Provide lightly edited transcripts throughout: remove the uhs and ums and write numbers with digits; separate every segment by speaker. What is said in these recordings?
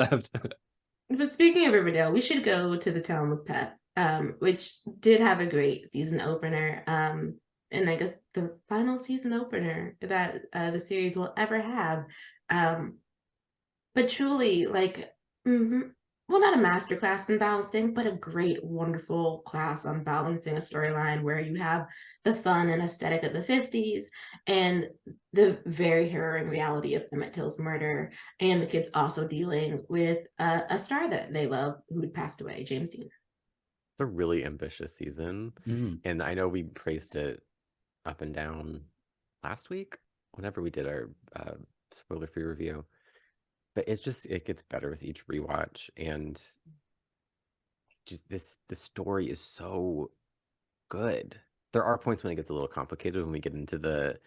Speaker 1: But speaking of Riverdale, we should go to the town with Pep, which did have a great season opener. And I guess the final season opener that the series will ever have. Um, but truly, like, well, not a master class in balancing, but a great, wonderful class on balancing a storyline where you have the fun and aesthetic of the 50s and the very harrowing reality of Emmett Till's murder, and the kids also dealing with a star that they love who had passed away, James Dean.
Speaker 2: It's a really ambitious season,
Speaker 3: Mm.
Speaker 2: and I know we praised it up and down last week whenever we did our spoiler-free review. But it gets better with each rewatch, and just the story is so good. There are points when it gets a little complicated when we get into the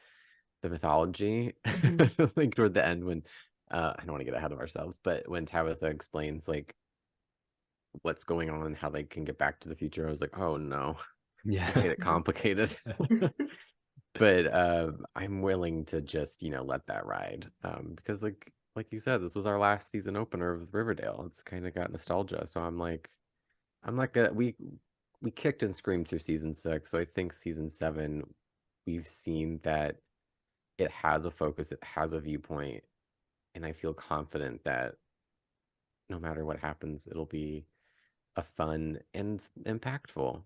Speaker 2: mythology,
Speaker 1: Mhm.
Speaker 2: like toward the end when I don't want to get ahead of ourselves, but when Tabitha explains like what's going on and how they can get back to the future, I was like, oh no, you
Speaker 3: Yeah.
Speaker 2: made it complicated. But I'm willing to just, let that ride. Because like you said, this was our last season opener of Riverdale. It's kind of got nostalgia. So I'm like we kicked and screamed through season 6. So I think season 7, we've seen that it has a focus, it has a viewpoint, and I feel confident that no matter what happens, it'll be a fun and impactful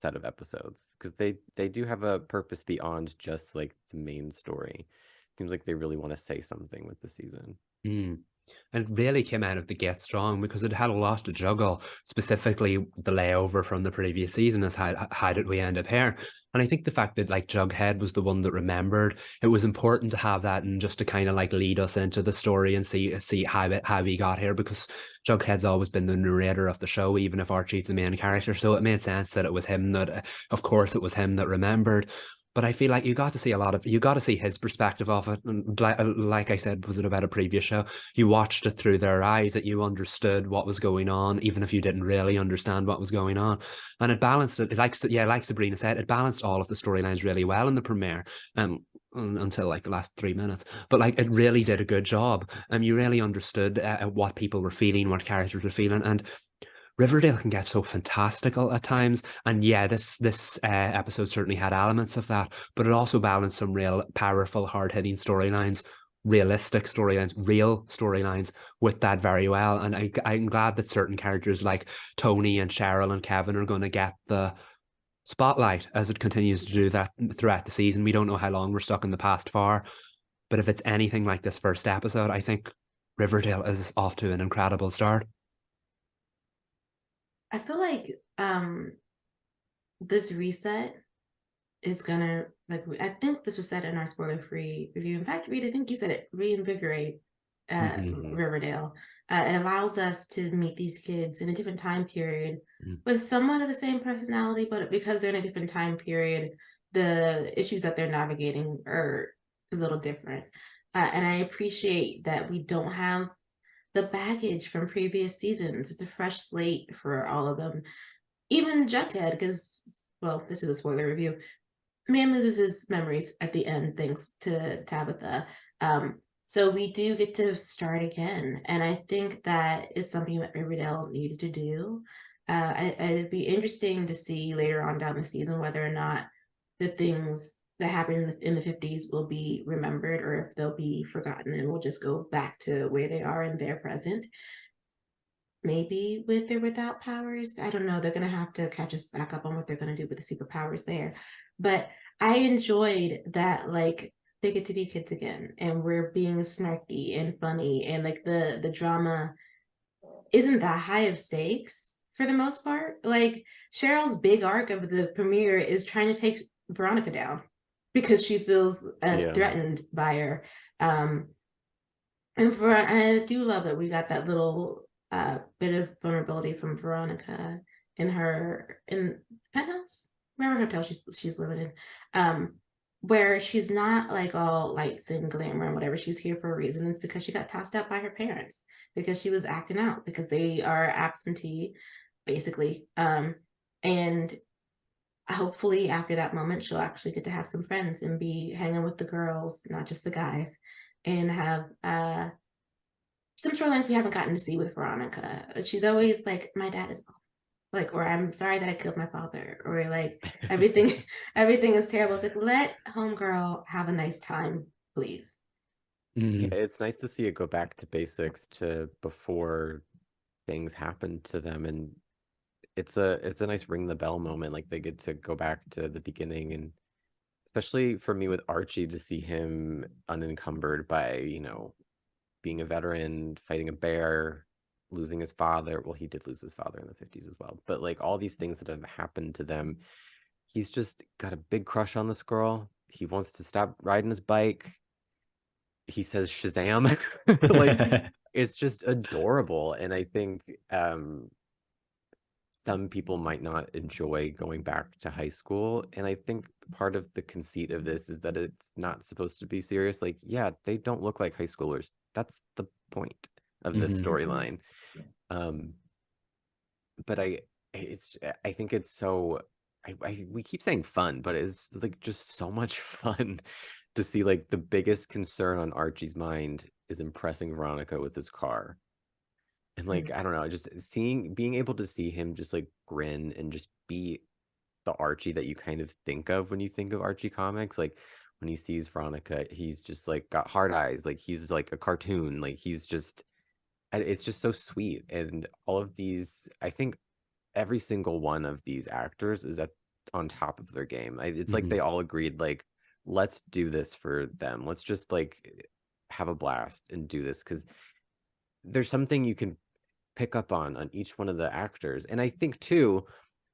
Speaker 2: set of episodes because they do have a purpose beyond just like the main story. It seems like they really want to say something with the season.
Speaker 3: Mm. And it really came out of the gate strong because it had a lot to juggle, specifically the layover from the previous season as how did we end up here? And I think the fact that like Jughead was the one that remembered, it was important to have that and just to kind of like lead us into the story and see how we got here because Jughead's always been the narrator of the show, even if Archie's the main character. So it made sense that it was him that, of course, it was him that remembered. But I feel like you got to see his perspective of it. And like I said, was it about a previous show? You watched it through their eyes, that you understood what was going on, even if you didn't really understand what was going on. And it balanced it, like Sabrina said, it balanced all of the storylines really well in the premiere. Until like the last 3 minutes, but like it really did a good job. You really understood what people were feeling, what characters were feeling, and Riverdale can get so fantastical at times, and yeah, this episode certainly had elements of that, but it also balanced some real powerful, hard hitting storylines, realistic storylines, real storylines with that very well. And I'm glad that certain characters like Tony and Cheryl and Kevin are going to get the spotlight as it continues to do that throughout the season. We don't know how long we're stuck in the past for, but if it's anything like this first episode, I think Riverdale is off to an incredible start.
Speaker 1: I feel like this reset is gonna, like, I think this was said in our spoiler free review. In fact, Reed, I think you said it, reinvigorate
Speaker 3: Mhm.
Speaker 2: Hmm.
Speaker 1: Riverdale. It allows us to meet these kids in a different time period
Speaker 3: Mm.
Speaker 1: with somewhat of the same personality, but because they're in a different time period, the issues that they're navigating are a little different. And I appreciate that we don't have the baggage from previous seasons. It's a fresh slate for all of them. Even Jughead, because, well, this is a spoiler review. Man loses his memories at the end thanks to Tabitha. So we do get to start again. And I think that is something that Riverdale needed to do. It'd be interesting to see later on down the season whether or not the things that happened in the 50s will be remembered or if they'll be forgotten and we'll just go back to where they are in their present. Maybe with or without powers. I don't know. They're going to have to catch us back up on what they're going to do with the superpowers there. But I enjoyed that, like, they get to be kids again and we're being snarky and funny and like the drama isn't that high of stakes for the most part. Like Cheryl's big arc of the premiere is trying to take Veronica down because she feels
Speaker 2: Yeah.
Speaker 1: threatened by her. Um, and I do love that we got that little bit of vulnerability from Veronica in the penthouse, wherever hotel she's living in, where she's not like all lights and glamour and whatever. She's here for a reason. It's because she got tossed out by her parents because she was acting out because they are absentee, basically. And hopefully after that moment, she'll actually get to have some friends and be hanging with the girls, not just the guys, and have some storylines we haven't gotten to see with Veronica. She's always like, my dad is off. Like, or I'm sorry that I killed my father, or like everything is terrible. It's like, let homegirl have a nice time, please.
Speaker 2: Yeah, it's nice to see it go back to basics, to before things happen to them, and it's a nice ring the bell moment. Like they get to go back to the beginning, and especially for me with Archie, to see him unencumbered by, being a veteran, fighting a bear, losing his father. Well, he did lose his father in the 50s as well. But like all these things that have happened to them, he's just got a big crush on this girl. He wants to stop riding his bike. He says Shazam. Like it's just adorable. And I think some people might not enjoy going back to high school. And I think part of the conceit of this is that it's not supposed to be serious. Like, yeah, they don't look like high schoolers. That's the point of this storyline. But I think it's so, we keep saying fun, but it's like just so much fun to see like the biggest concern on Archie's mind is impressing Veronica with his car. And like, I don't know, just being able to see him just like grin and just be the Archie that you kind of think of when you think of Archie comics. Like when he sees Veronica, he's just like got hard eyes, like he's like a cartoon, like he's just, it's just so sweet. And all of these, I think every single one of these actors is on top of their game. It's like they all agreed, like, let's do this for them. Let's just like have a blast and do this, because there's something you can pick up on each one of the actors. And I think too,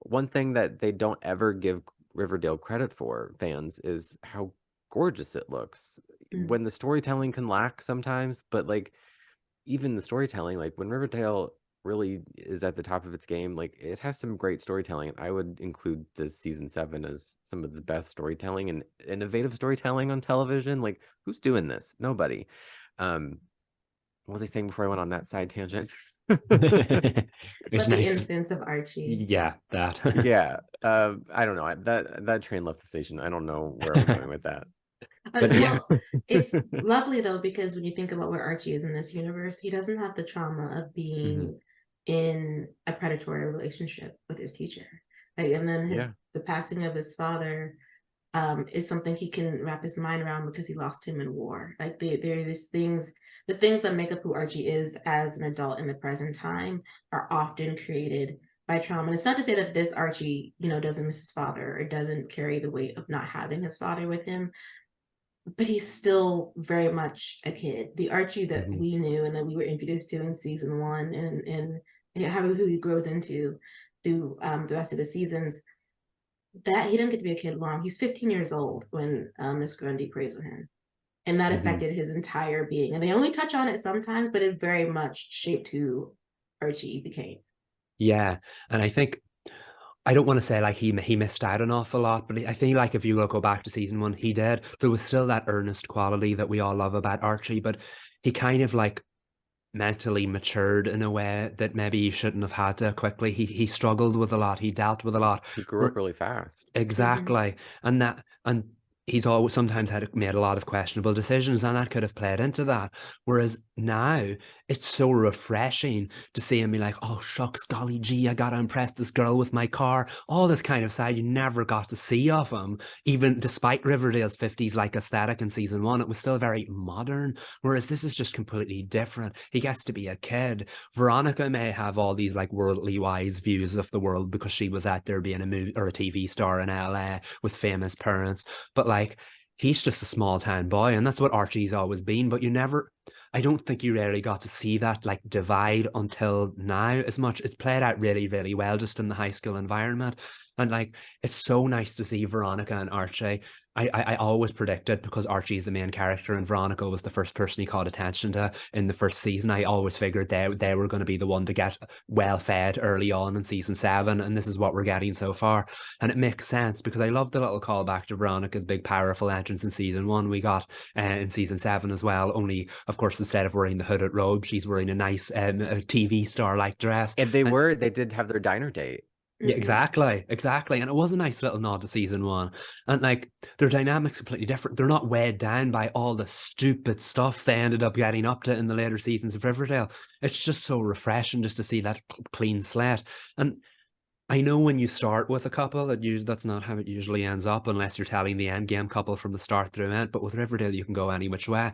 Speaker 2: one thing that they don't ever give Riverdale credit for, fans, is how gorgeous it looks. When the storytelling can lack sometimes, but like even the storytelling, like when Riverdale really is at the top of its game, like it has some great storytelling. I would include this season 7 as some of the best storytelling and innovative storytelling on television. Like who's doing this? Nobody. What was I saying before I went on that side tangent?
Speaker 1: But the instance of Archie.
Speaker 3: Yeah, that.
Speaker 2: Yeah. I don't know. That train left the station. I don't know where I was going with that.
Speaker 1: But well, it's lovely though, because when you think about where Archie is in this universe, he doesn't have the trauma of being in a predatory relationship with his teacher. Like, and then the passing of his father is something he can wrap his mind around because he lost him in war. Like there are these things, the things that make up who Archie is as an adult in the present time are often created by trauma. And it's not to say that this Archie, doesn't miss his father or doesn't carry the weight of not having his father with him, but he's still very much a kid. The Archie that we knew and that we were introduced to in season 1 and who he grows into through the rest of the seasons, that he didn't get to be a kid long. He's 15 years old when Miss Grundy prays with him. And that affected his entire being. And they only touch on it sometimes, but it very much shaped who Archie became.
Speaker 3: Yeah. And I think, I don't want to say like he missed out an awful lot, but I feel like if you go back to season 1, he did. There was still that earnest quality that we all love about Archie, but he kind of like mentally matured in a way that maybe he shouldn't have had to quickly. He struggled with a lot. He dealt with a lot.
Speaker 2: He grew up really fast.
Speaker 3: Exactly. And he's always sometimes made a lot of questionable decisions, and that could have played into that. Whereas now it's so refreshing to see him be like, oh shucks, golly gee, I gotta impress this girl with my car. All this kind of side you never got to see of him. Even despite Riverdale's 50s like aesthetic in season 1, it was still very modern. Whereas this is just completely different. He gets to be a kid. Veronica may have all these like worldly wise views of the world because she was out there being a movie or a TV star in LA with famous parents, but like he's just a small town boy, and that's what Archie's always been. But I don't think you really got to see that like divide until now as much. It's played out really, really well just in the high school environment. And like, it's so nice to see Veronica and Archie. I always predicted, because Archie's the main character and Veronica was the first person he called attention to in the first season, I always figured they were going to be the one to get well fed early on in season 7, and this is what we're getting so far. And it makes sense, because I love the little callback to Veronica's big powerful entrance in season 1 we got in season 7 as well, only of course instead of wearing the hooded robe, she's wearing a nice a TV star like dress.
Speaker 2: And they did have their diner date.
Speaker 3: Yeah, exactly. And it was a nice little nod to season one. And like their dynamics completely different. They're not weighed down by all the stupid stuff they ended up getting up to in the later seasons of Riverdale. It's just so refreshing just to see that clean slate. And I know when you start with a couple, that's not how it usually ends up unless you're telling the end game couple from the start through end. But with Riverdale, you can go any which way.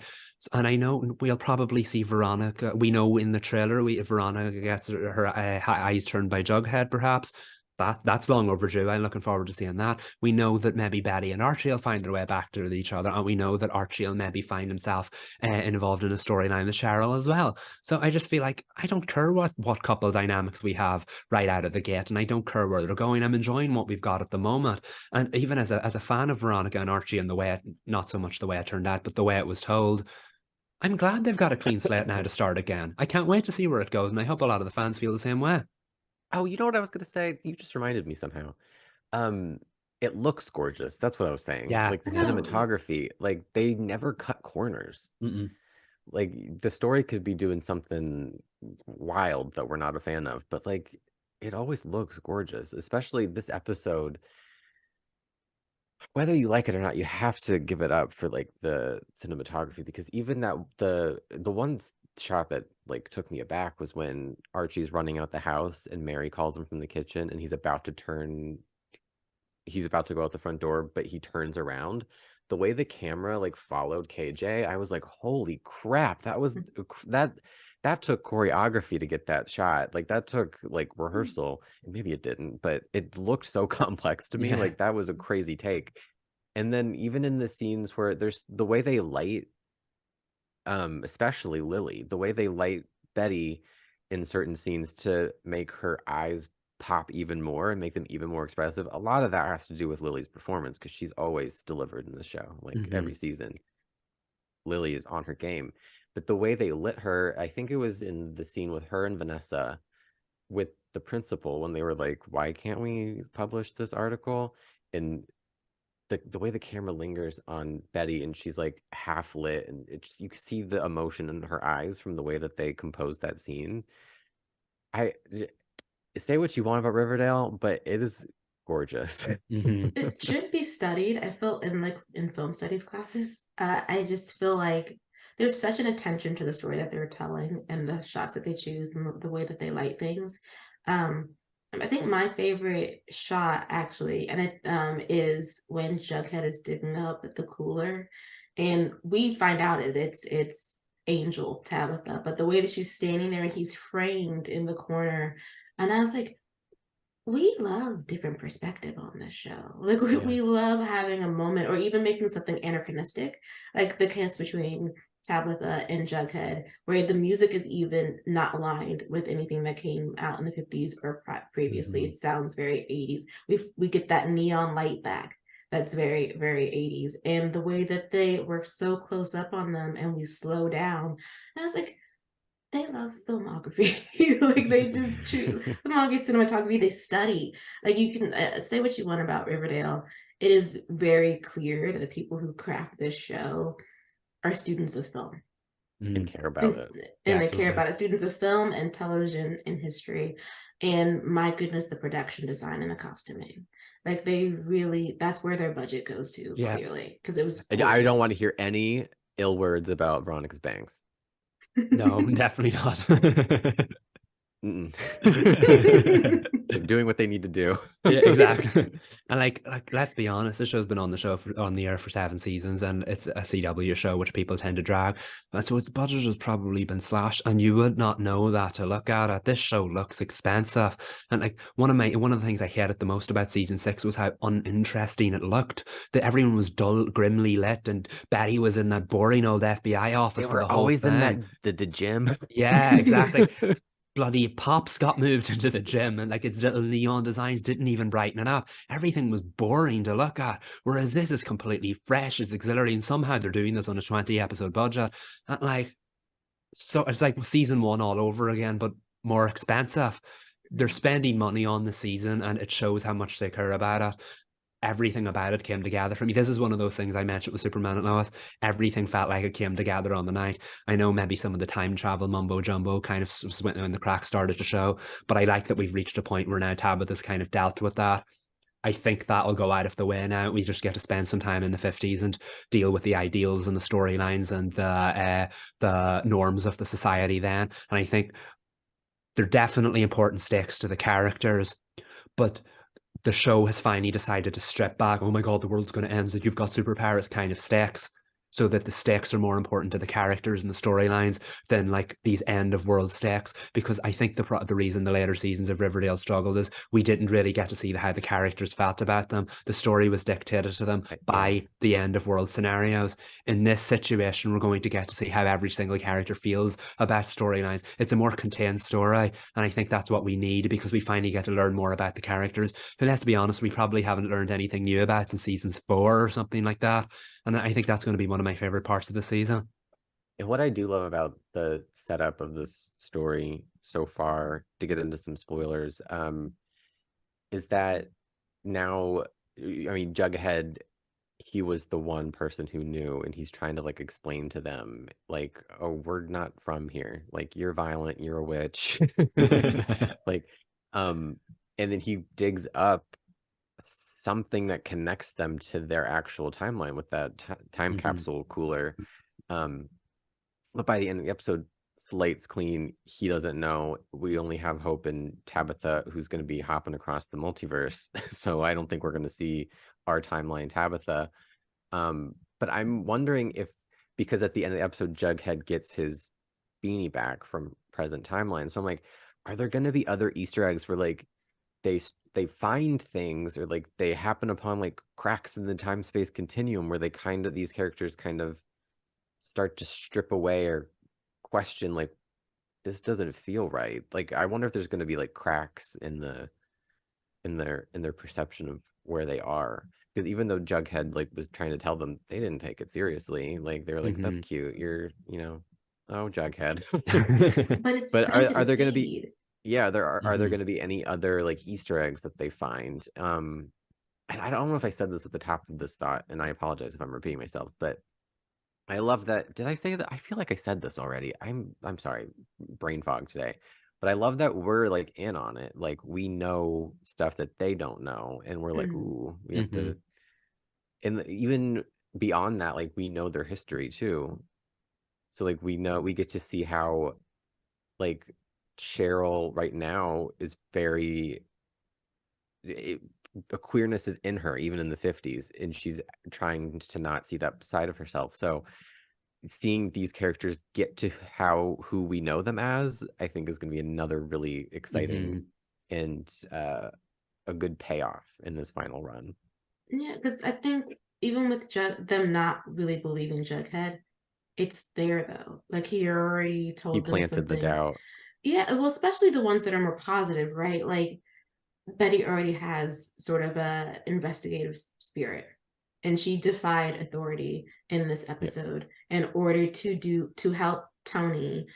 Speaker 3: And I know we'll probably see Veronica. We know in the trailer, Veronica gets her eyes turned by Jughead, perhaps. That's long overdue. I'm looking forward to seeing that. We know that maybe Betty and Archie will find their way back to each other, and we know that Archie will maybe find himself involved in a storyline with Cheryl as well. So I just feel like I don't care what couple dynamics we have right out of the gate, and I don't care where they're going. I'm enjoying what we've got at the moment, and even as a fan of Veronica and Archie and the way not so much the way it turned out, but the way it was told. I'm glad they've got a clean slate now to start again. I can't wait to see where it goes, and I hope a lot of the fans feel the same way.
Speaker 2: Oh, you know what I was gonna say? You just reminded me somehow. Um, it looks gorgeous. That's what I was saying.
Speaker 3: Yeah,
Speaker 2: Like the
Speaker 3: yeah.
Speaker 2: cinematography, like they never cut corners.
Speaker 3: Mm-mm.
Speaker 2: Like the story could be doing something wild that we're not a fan of, but like it always looks gorgeous, especially this episode. Whether you like it or not, you have to give it up for like the cinematography because even that the one shot that like took me aback was when Archie's running out the house and Mary calls him from the kitchen and he's about to go out the front door, but he turns around. The way the camera like followed KJ, I was like, holy crap, that took choreography to get that shot. Like that took like rehearsal, and maybe it didn't, but it looked so complex to me.
Speaker 3: Yeah.
Speaker 2: Like that was a crazy take. And then even in the scenes where there's the way they light, especially Lily, the way they light Betty in certain scenes to make her eyes pop even more and make them even more expressive. A lot of that has to do with Lily's performance because she's always delivered in the show, like every season. Lily is on her game. But the way they lit her, I think it was in the scene with her and Vanessa with the principal when they were like, why can't we publish this article? And the way the camera lingers on Betty and she's like half lit and it's you can see the emotion in her eyes from the way that they composed that scene. I say what you want about Riverdale, but it is gorgeous.
Speaker 1: It should be studied. I feel in film studies classes. I just feel like there's such an attention to the story that they're telling and the shots that they choose and the way that they light things. I think my favorite shot actually, and it is when Jughead is digging up the cooler, and we find out it's Angel Tabitha, but the way that she's standing there and he's framed in the corner, and I was like, we love different perspective on this show. Like we love having a moment or even making something anachronistic, like the kiss between Tabitha and Jughead, where the music is even not aligned with anything that came out in the 50s or previously. It sounds very 80s. We get that neon light back. That's very, very 80s. And the way that they work so close up on them and we slow down. And I was like, they love filmography. Like they just choose filmography, cinematography. They study. Like you can say what you want about Riverdale. It is very clear that the people who craft this show are students of film
Speaker 2: and care about it.
Speaker 1: And they care about it. Students of film and television and history. And my goodness, the production design and the costuming. Like they really, that's where their budget goes to, clearly. Because it was gorgeous.
Speaker 2: I don't want to hear any ill words about Veronica's bangs.
Speaker 3: No, definitely not.
Speaker 2: Doing what they need to do.
Speaker 3: Yeah, exactly. And like let's be honest, this show's been on the air for 7 seasons, and it's a CW show which people tend to drag. So its budget has probably been slashed, and you would not know that to look at it. This show looks expensive, and like one of the things I hated the most about season 6 was how uninteresting it looked. That everyone was dull, grimly lit, and Betty was in that boring old FBI office for the whole
Speaker 2: always
Speaker 3: thing.
Speaker 2: in that the gym.
Speaker 3: Yeah, exactly. Bloody Pops got moved into the gym and like its little neon designs didn't even brighten it up. Everything was boring to look at. Whereas this is completely fresh, it's exhilarating. Somehow they're doing this on a 20 episode budget. And like, so it's like season 1 all over again, but more expensive. They're spending money on the season and it shows how much they care about it. everything about it came together for me. This is one of those things I mentioned with Superman and Lois. Everything felt like it came together on the night. I know maybe some of the time travel mumbo jumbo kind of went when the cracks started to show, but I like that we've reached a point where now Tabitha's kind of dealt with that. I think that'll go out of the way now. We just get to spend some time in the 50s and deal with the ideals and the storylines and the norms of the society then. And I think they're definitely important stakes to the characters, but the show has finally decided to strip back, oh my God, the world's going to end, that you've got superpowers kind of stakes, so that the stakes are more important to the characters and the storylines than like these end of world stakes. Because I think the reason the later seasons of Riverdale struggled is we didn't really get to see how the characters felt about them. The story was dictated to them by the end of world scenarios. In this situation, we're going to get to see how every single character feels about storylines. It's a more contained story, and I think that's what we need, because we finally get to learn more about the characters who, let's be honest, we probably haven't learned anything new about since seasons 4 or something like that. And I think that's going to be one of my favorite parts of the season.
Speaker 2: And what I do love about the setup of this story so far, to get into some spoilers, is that now, I mean, Jughead, he was the one person who knew, and he's trying to like explain to them, like, oh, we're not from here. Like, you're violent, you're a witch. Like, and then he digs up something that connects them to their actual timeline with that time capsule cooler. But by the end of the episode, slate's clean. He doesn't know. We only have Hope and Tabitha, who's going to be hopping across the multiverse. So I don't think we're going to see our timeline Tabitha. But I'm wondering if, because at the end of the episode, Jughead gets his beanie back from present timeline. So I'm like, are there going to be other Easter eggs where like they find things, or like they happen upon like cracks in the time space continuum where they kind of, these characters kind of start to strip away or question, like, this doesn't feel right. Like, I wonder if there's going to be like cracks in their perception of where they are, because even though Jughead like was trying to tell them, they didn't take it seriously. Like, they were like, that's cute, you're, oh, Jughead.
Speaker 1: But it's
Speaker 2: But
Speaker 1: planted
Speaker 2: are
Speaker 1: a
Speaker 2: there going to be,
Speaker 1: seed.
Speaker 2: yeah, are there going to be any other like Easter eggs that they find? And I don't know if I said this at the top of this thought, and I apologize if I'm repeating myself, but I love that. Did I say that? I feel like I said this already. I'm sorry, brain fog today. But I love that we're like in on it. Like, we know stuff that they don't know, and we're like, ooh, we have to. And even beyond that, like, we know their history too. So like, we get to see how, like, Cheryl right now is very, a queerness is in her even in the 50s, and she's trying to not see that side of herself. So seeing these characters get to who we know them as, I think is going to be another really exciting and a good payoff in this final run.
Speaker 1: Yeah, because I think even with them not really believing Jughead, it's there though. Like, he already told
Speaker 2: He
Speaker 1: them some
Speaker 2: planted the
Speaker 1: things.
Speaker 2: doubt.
Speaker 1: Yeah, well, especially the ones that are more positive, right? Like, Betty already has sort of a investigative spirit, and she defied authority in this episode in order to help Tony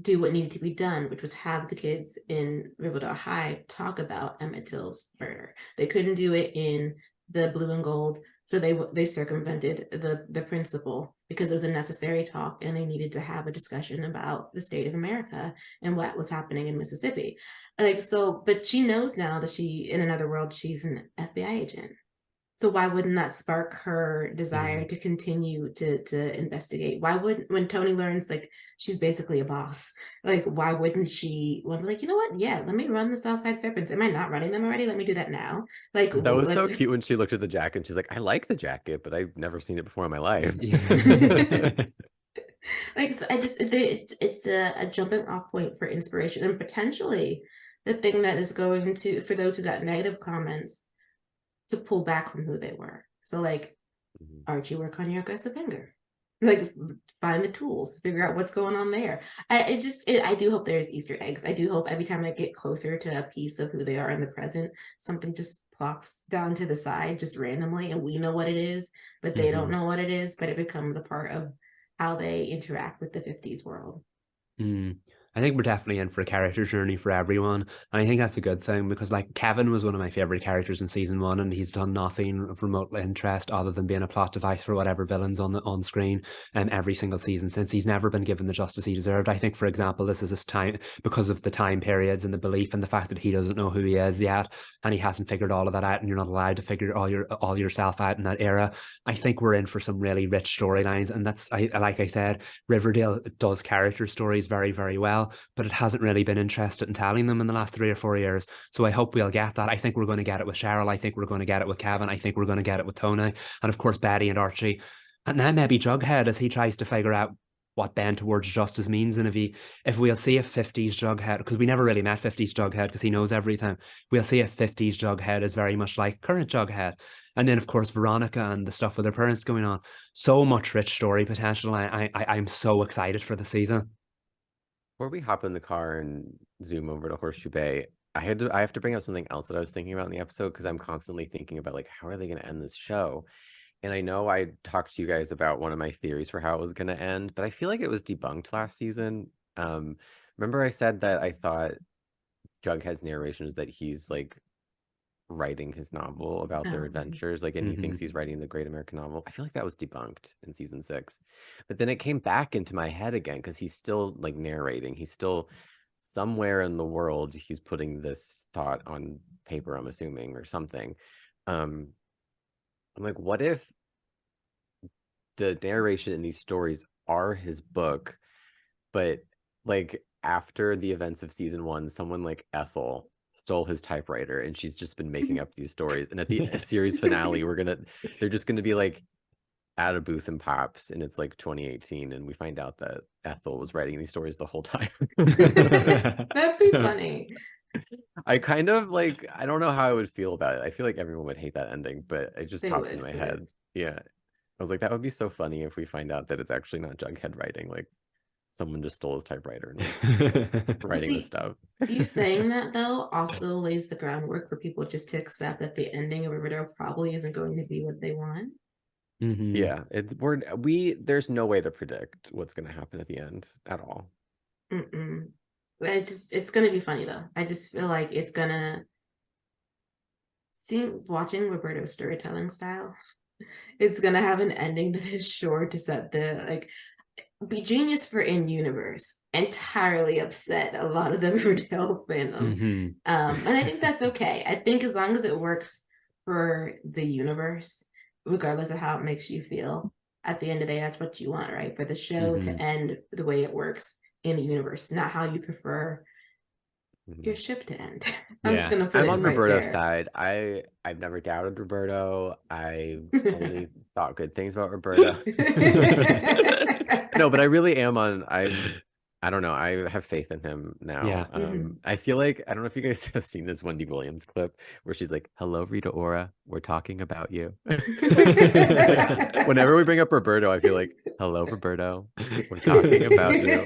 Speaker 1: do what needed to be done, which was have the kids in Riverdale High talk about Emmett Till's murder. They couldn't do it in the Blue and Gold, so they circumvented the principal, because it was a necessary talk, and they needed to have a discussion about the state of America and what was happening in Mississippi. Like, so, but she knows now that in another world, she's an FBI agent. So why wouldn't that spark her desire to continue to investigate? Why wouldn't, when Tony learns like she's basically a boss, like, why wouldn't she want to be like, you know what? Yeah, let me run the Southside Serpents. Am I not running them already? Let me do that now. Like,
Speaker 2: That was so cute when she looked at the jacket and she's like, I like the jacket, but I've never seen it before in my life.
Speaker 1: Like, so it's a jumping off point for inspiration, and potentially the thing that is going to, for those who got negative comments, to pull back from who they were. So like, Archie, work on your aggressive anger. Like, find the tools, figure out what's going on there. I do hope there's Easter eggs. I do hope every time I get closer to a piece of who they are in the present, something just plops down to the side just randomly, and we know what it is, but they don't know what it is, but it becomes a part of how they interact with the 50s world.
Speaker 3: I think we're definitely in for a character journey for everyone. And I think that's a good thing because, like, Kevin was one of my favorite characters in season one, and he's done nothing of remote interest other than being a plot device for whatever villains on screen every single season since. He's never been given the justice he deserved. I think, for example, this is his time because of the time periods and the belief and the fact that he doesn't know who he is yet, and he hasn't figured all of that out, and you're not allowed to figure all yourself out in that era. I think we're in for some really rich storylines, and that's like I said, Riverdale does character stories very, very well, but it hasn't really been interested in telling them in the last 3 or 4 years. So I hope we'll get that. I think we're going to get it with Cheryl. I think we're going to get it with Kevin. I think we're going to get it with Tony. And of course, Betty and Archie. And now maybe Jughead as he tries to figure out what bend towards justice means. And if we'll see a 50s Jughead, because we never really met 50s Jughead because he knows everything, we'll see a 50s Jughead is very much like current Jughead. And then, of course, Veronica and the stuff with her parents going on. So much rich story potential. I'm so excited for the season.
Speaker 2: Before we hop in the car and zoom over to Horseshoe Bay, I have to bring up something else that I was thinking about in the episode because I'm constantly thinking about like how are they going to end this show? And I know I talked to you guys about one of my theories for how it was going to end, but I feel like it was debunked last season. Remember I said that I thought Jughead's narration is that he's like writing his novel about their adventures, like, and he thinks he's writing the great American novel. I feel like that was debunked in season 6, but then it came back into my head again because he's still like narrating. He's still somewhere in the world. He's putting this thought on paper, I'm assuming, or something. I'm like, what if the narration in these stories are his book, but like after the events of season 1, someone like Ethel stole his typewriter and she's just been making up these stories, and at the series finale they're just gonna be like at a booth in Pops and it's like 2018 and we find out that Ethel was writing these stories the whole time.
Speaker 1: That'd be funny.
Speaker 2: I kind of like, I don't know how I would feel about it. I feel like everyone would hate that ending, but it just popped in my head. Yeah, I was like, that would be so funny if we find out that it's actually not Jughead writing, like someone just stole his typewriter and writing this stuff.
Speaker 1: You saying that though also lays the groundwork for people just to accept that the ending of Riverdale probably isn't going to be what they want.
Speaker 2: Yeah, there's no way to predict what's going to happen at the end at all.
Speaker 1: It's gonna be funny though. I just feel like it's gonna watching Roberto's storytelling style, it's gonna have an ending that is sure to set be genius for in-universe, entirely upset a lot of the Riverdale fandom. And I think that's okay. I think as long as it works for the universe, regardless of how it makes you feel, at the end of the day, that's what you want, right? For the show to end the way it works in the universe, not how you prefer your ship to end. Just gonna put
Speaker 2: I'm
Speaker 1: it
Speaker 2: on
Speaker 1: right
Speaker 2: Roberto's
Speaker 1: there.
Speaker 2: side. I've never doubted Roberto. I've only thought good things about Roberto. No, but I really am I don't know. I have faith in him now.
Speaker 3: Yeah.
Speaker 2: I feel like, I don't know if you guys have seen this Wendy Williams clip where she's like, "Hello, Rita Ora, we're talking about you." Like, whenever we bring up Roberto, I feel like, "Hello, Roberto, we're talking about you."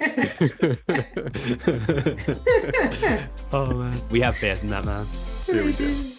Speaker 3: Oh man, we have faith in that man.
Speaker 2: Here we do.